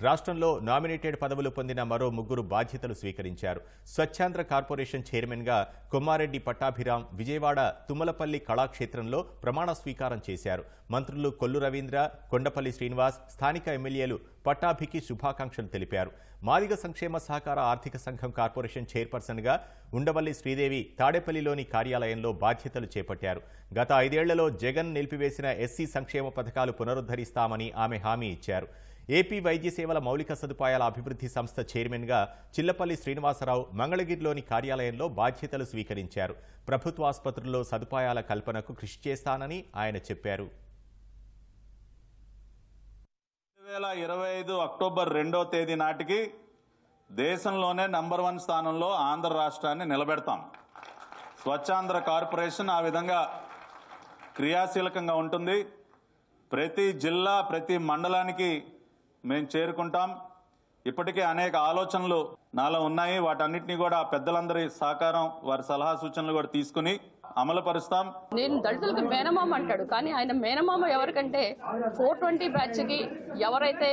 రాష్ట్రంలో నామినేటెడ్ పదవులు పొందిన మరో ముగ్గురు బాధ్యతలు స్వీకరించారు. స్వచ్ఛాంధ్ర కార్పొరేషన్ చైర్మన్గా కొమ్మారెడ్డి పట్టాభిరాం విజయవాడ తుమ్మలపల్లి కళాక్షేత్రంలో ప్రమాణ స్వీకారం చేశారు. మంత్రులు కొల్లు రవీంద్ర, కొండపల్లి శ్రీనివాస్, స్థానిక ఎమ్మెల్యేలు పట్టాభికి శుభాకాంక్షలు తెలిపారు. మాదిగ సంక్షేమ సహకార ఆర్థిక సంఘం కార్పొరేషన్ చైర్పర్సన్గా ఉండవల్లి శ్రీదేవి తాడేపల్లిలోని కార్యాలయంలో బాధ్యతలు చేపట్టారు. గత 5 ఏళ్లలో జగన్ నిలిపివేసిన ఎస్సీ సంక్షేమ పథకాలు పునరుద్ధరిస్తామని ఆమె హామీ ఇచ్చారు. ఏపీ వైద్య సేవల మౌలిక సదుపాయాల అభివృద్ధి సంస్థ చైర్మన్గా చిల్లపల్లి శ్రీనివాసరావు మంగళగిరిలోని కార్యాలయంలో బాధ్యతలు స్వీకరించారు. ప్రభుత్వ ఆసుపత్రుల్లో సదుపాయాల కల్పనకు కృషి చేస్తానని ఆయన చెప్పారు. 2025 అక్టోబర్ 2వ తేదీ నాటికి దేశంలోనే నంబర్ 1 స్థానంలో ఆంధ్ర రాష్ట్రాన్ని నిలబెడతాం. స్వచ్ఛాంధ్ర కార్పొరేషన్ ఆ విధంగా క్రియాశీలకంగా ఉంటుంది. ప్రతి జిల్లా, ప్రతి మండలానికి మేము చేరుకుంటాం. ఇప్పటికే అనేక ఆలోచనలు నాలో ఉన్నాయి. వాటన్నిటినీ కూడా పెద్దలందరి సహకారం, వారి సలహా సూచనలు కూడా తీసుకుని అమలు పరుస్తాం. నేను దళితులకు మేనమామ అంటాడు, కానీ ఆయన మేనమామ ఎవరికంటే 420 బ్యాచ్కి ఎవరైతే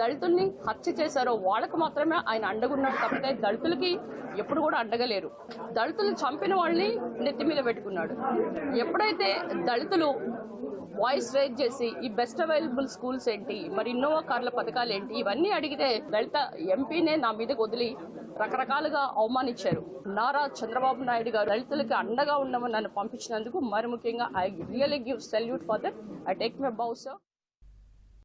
దళితుల్ని హత్య చేశారో వాళ్ళకు మాత్రమే ఆయన అండగున్నాడు తప్పితే దళితులకి ఎప్పుడు కూడా అండగలేరు. దళితులు చంపిన వాళ్ళని నెత్తి మీద పెట్టుకున్నాడు. ఎప్పుడైతే దళితులు వాయిస్ రేజ్ చేసి ఈ బెస్ట్ అవైలబుల్ స్కూల్స్ ఏంటి, మరి ఇన్నోవా కార్ల పథకాలు ఏంటి, ఇవన్నీ అడిగితే దళిత ఎంపీనే నా మీదకి వదిలి రకరకాలుగా అవమానించారు. నారా చంద్రబాబు నాయుడు గారు దళితులకి అండగా ఉండమని నన్ను పంపించినందుకు మరి ముఖ్యంగా I really give salute for that. I take my bow sir.